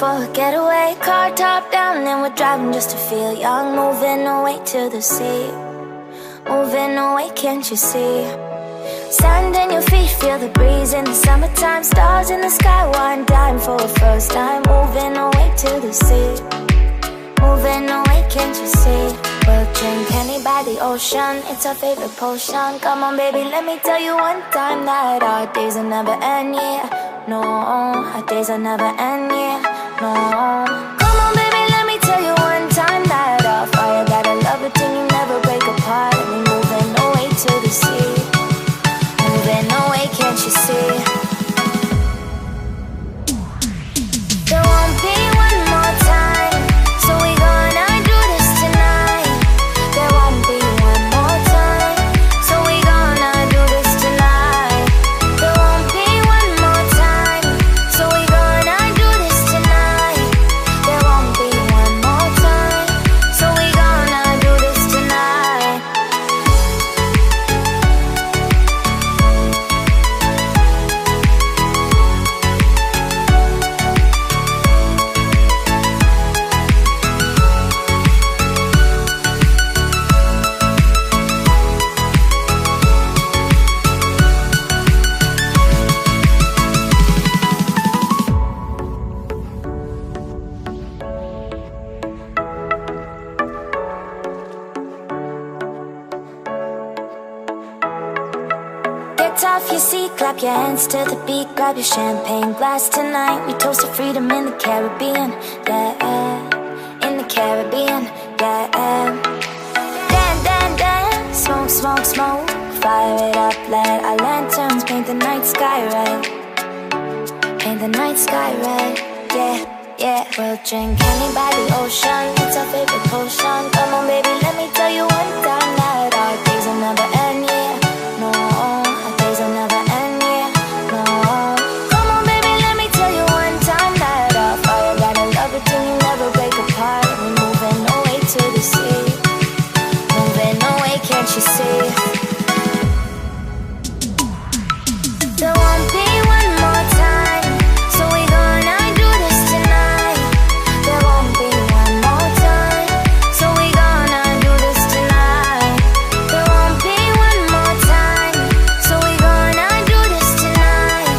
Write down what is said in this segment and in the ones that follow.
for a getaway. Car top down and we're driving just to feel young. Moving away to the sea, moving away, can't you see? Sand in your feet, feel the breeze in the summertime. Stars in the sky, one dime for a first time. Moving away to the sea, moving away, can't you see? We'll drink honey by the ocean, it's our favorite potion. Come on baby, let me tell you one time that our days will never end, yeah. No, our days will never end, yeah. No. Come on baby, let me tell you one time that our fire got a love it till you never break apart. And we're moving away to the sea, moving away, can't you see? There won't be one more time, so we gonna do this tonight. There won't be one more time, so we gonna do this tonight. There won't be one more time, so we gonna do this tonight. There won't be one more time, so we gonna do this tonight. Get off your seat, clap your hands to the beat. Grab your champagne glass tonight. We toast to freedom in the Caribbean, yeah. In the Caribbean, yeah. Dance, dance, dance, smoke, smoke, smoke. Fire it up, let our lanterns paint the night sky red. Paint the night sky red, yeah, yeah. We'll drink honey by the ocean, it's our favorite potion. Come on baby, let me tell you one time that our days will never end, yeah. No, our days will never end, yeah. No. Come on baby, let me tell you one time that our fire got a love it till you never break apart. We're moving away to the sea, moving away, can't you see? There won't be one more time, so we gonna do this tonight. There won't be one more time, so we gonna do this tonight. There won't be one more time, so we gonna do this tonight.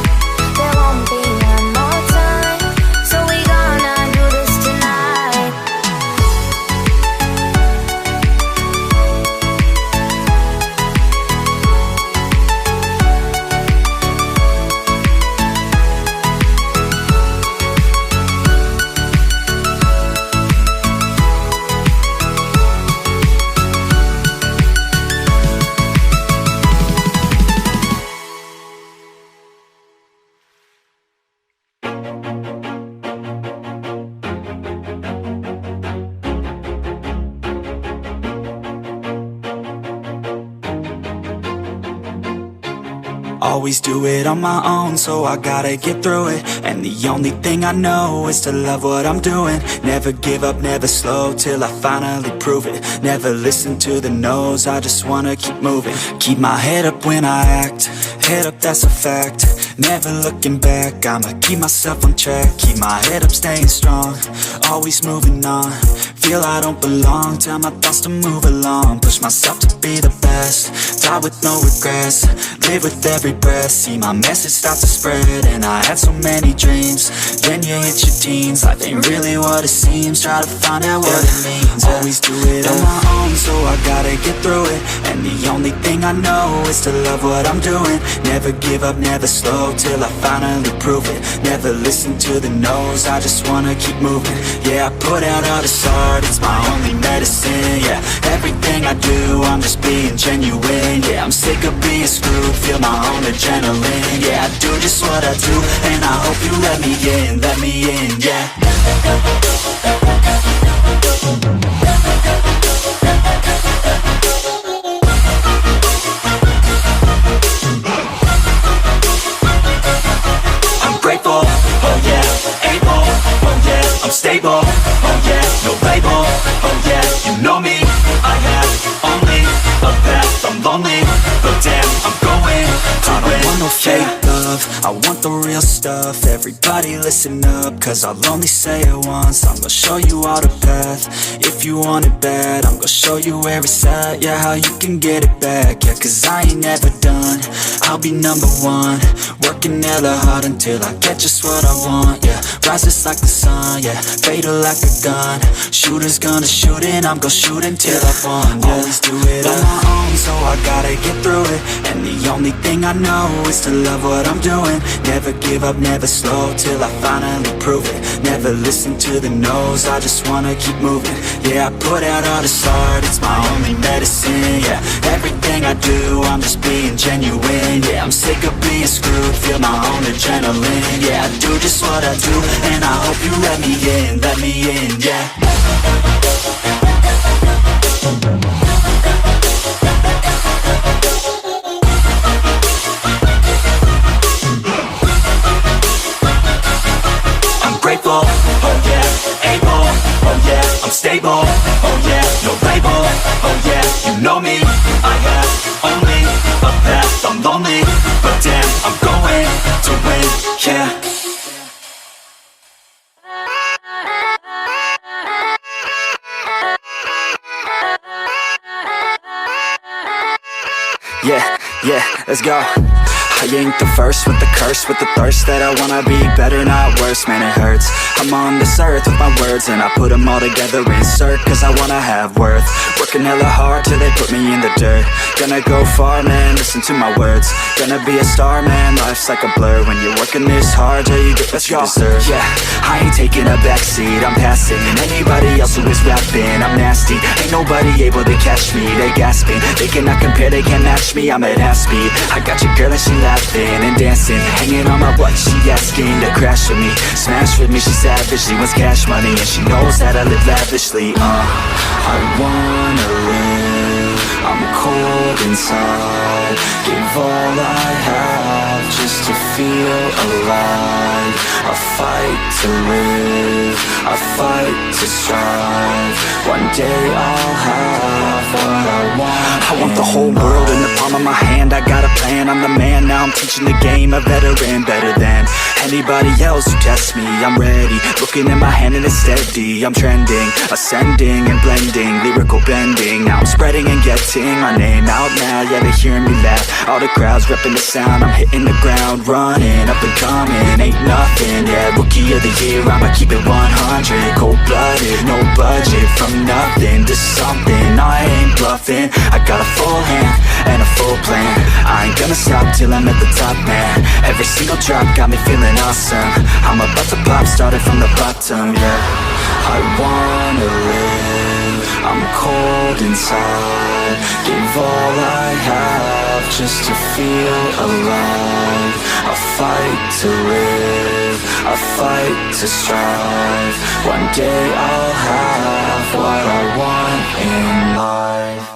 There won't be one more time, so we gonna do this tonight. Always do it on my own, so I gotta get through it. And the only thing I know is to love what I'm doing. Never give up, never slow, till I finally prove it. Never listen to the no's, I just wanna keep moving. Keep my head up when I act, head up, that's a fact. Never looking back, I'ma keep myself on track. Keep my head up, staying strong, always moving on. Feel I don't belong, tell my thoughts to move along. Push myself to be the best, die with no regrets. Live with every breath, see my message start to spread. And I had so many dreams, then you hit your teens. Life ain't really what it seems, try to find out what it means. Always do it on my own, so I gotta get through it. And the only thing I know is to love what I'm doing. Never give up, never slow, till I finally prove it. Never listen to the no's, I just wanna keep moving. Yeah, I put out all this art, it's my only medicine. Yeah, everything I do, I'm just being genuine. Yeah, I'm sick of being screwed, feel my own adrenaline. Yeah, I do just what I do, and I hope you let me in, yeah. I'm grateful, oh yeah, able, oh yeah, I'm stable, oh yeah, no label, oh yeah, you know me, I have only a path, I'm lonely, but damn, I'm going to win. I don't want no fake love, I want about the real stuff. Everybody listen up, cause I'll only say it once. I'm gonna show you all the path. If you want it bad, I'm gonna show you where it's at. Yeah, how you can get it back. Yeah, cause I ain't never done. I'll be number one, working hella hard until I get just what I want. Yeah, rises like the sun, yeah, fatal like a gun. Shooters gonna shoot and I'm gonna shoot until I won. Yeah, always do it on my own, so I gotta get through it. And the only thing I know is to love what I'm doing. Never give up, never slow, till I finally prove it. Never listen to the no's, I just wanna keep moving. Yeah, I put out all this art, it's my only medicine. Yeah, everything I do, I'm just being genuine. Yeah, I'm sick of being screwed, feel my own adrenaline. Yeah, I do just what I do, and I hope you let me in, yeah. I'm grateful, oh yeah, able, oh yeah, I'm stable, oh yeah, no label, oh yeah, you know me, I have only a path, I'm lonely, but damn, I'm going to win, yeah. Yeah, let's go. I ain't the first with the curse, with the thirst that I wanna be better, not worse, man it hurts. I'm on this earth with my words and I put them all together, insert, cause I wanna have worth. Working hella hard till they put me in the dirt. Gonna go far, man, listen to my words. Gonna be a star, man, life's like a blur. When you're working this hard till you get what you deserve. Yeah, I ain't taking a backseat, I'm passing anybody else who is rapping. I'm nasty, ain't nobody able to catch me. They gasping, they cannot compare, they can't match me. I'm at half speed, I got your girl and she laughing and dancing, hanging on my butt, she asking to crash with me, smash with me, she savage, she wants cash money, and she knows that I live lavishly. I wanna live, I'm cold inside, give all I have just to feel alive. I fight to live, I fight to strive, one day I'll have what I want. I want the whole world in the palm of my hand, I got a plan, I'm the man, now I'm teaching the game, a veteran, better than anybody else who tests me. I'm ready, looking at my hand and it's steady, I'm trending, ascending and blending, lyrical bending, now I'm spreading and getting my name out now, yeah they hearing me laugh, all the crowds repping the sound, I'm hitting the ground running, up and coming, ain't nothing, yeah, rookie of the year, I'ma keep it 100, cold-blooded, no budget, from nothing to something, I ain't bluffing, I got a full hand and a full plan, I ain't gonna stop till I'm at the top, man, every single drop got me feeling awesome, I'm about to pop, started from the bottom, yeah, I wanna live, I'm cold inside, give all I have just to feel alive, I fight to live, I fight to strive, one day I'll have what I want in life.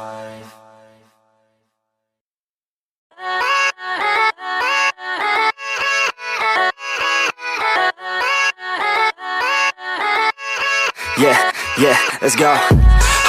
Yeah, let's go.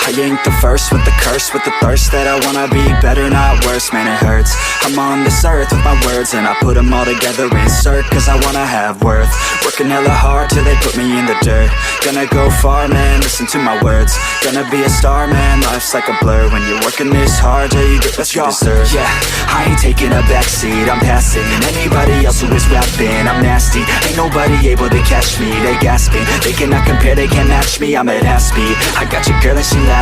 I ain't the first with the curse, with the thirst that I wanna be better, not worse, man it hurts. I'm on this earth with my words and I put them all together, insert, cause I wanna have worth. Working hella hard till they put me in the dirt. Gonna go far, man, listen to my words. Gonna be a star, man, life's like a blur. When you're working this hard till you get what you deserve. Yeah, I ain't taking a backseat, I'm passing anybody else who is rapping. I'm nasty, ain't nobody able to catch me. They gasping, they cannot compare, they can't match me. I'm at half speed, I got your girl and she laughing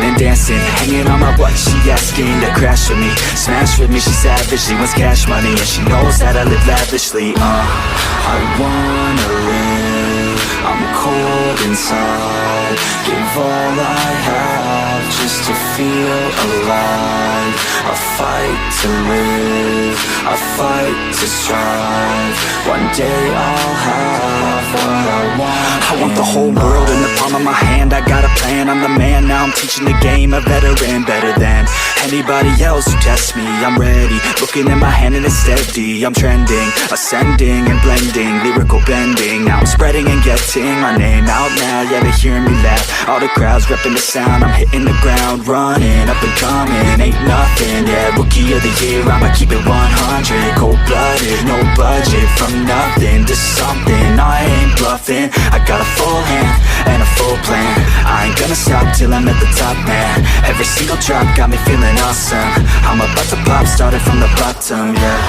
and dancing, hanging on my butt, she asking to crash with me, smash with me, she savage, she wants cash money, and she knows that I live lavishly. I wanna live, I'm cold inside, give all I have just to feel alive. I fight to live, I fight to strive, one day I'll have what I want. I want the whole world in the palm of my hand, I got a plan, I'm the man, now I'm teaching the game, a veteran, better than anybody else who tests me. I'm ready, looking at my hand and it's steady, I'm trending, ascending and blending, lyrical bending, now I'm spreading and getting my name out now, yeah they hearing me laugh, all the crowds repping the sound, I'm hitting the ground running. running, up and coming, ain't nothing, yeah. Rookie of the year, I'ma keep it 100. Cold-blooded, no budget, from nothing to something, I ain't bluffing. I got a full hand and a full plan. I ain't gonna stop till I'm at the top, man. Every single drop got me feeling awesome. I'm about to pop, started from the bottom, yeah.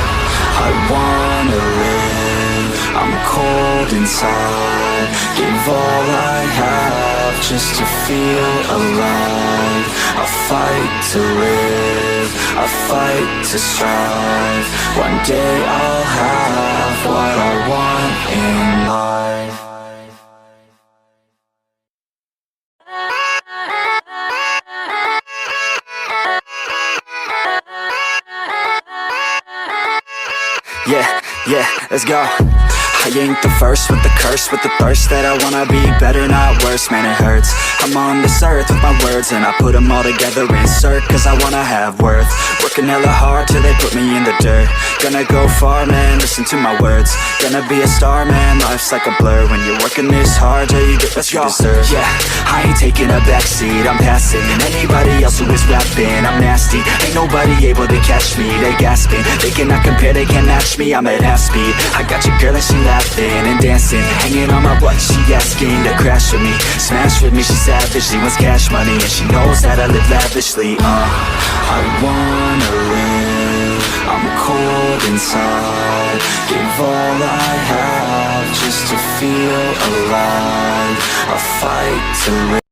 I wanna live, I'm cold inside. Give all I have just to feel alive. I fight to live, I fight to strive. One day I'll have what I want in life. Yeah, let's go. I ain't the first with the curse, with the thirst that I wanna be better, not worse, man it hurts. I'm on this earth with my words and I put them all together, insert, cause I wanna have worth. Working hella hard till they put me in the dirt. Gonna go far, man, listen to my words. Gonna be a star, man, life's like a blur. When you're working this hard, yeah, you get what you deserve. Yeah, I ain't taking a backseat, I'm passing anybody else who is rapping. I'm nasty, ain't nobody able to catch me. They gasping, they cannot compare, they can't match me. I'm at half speed, I got your girl and she laughing and dancing, hanging on my butt, she asking to crash with me, smash with me, she savage, she wants cash money, and she knows that I live lavishly. I wanna live, I'm cold inside. Give all I have just to feel alive. I fight to live.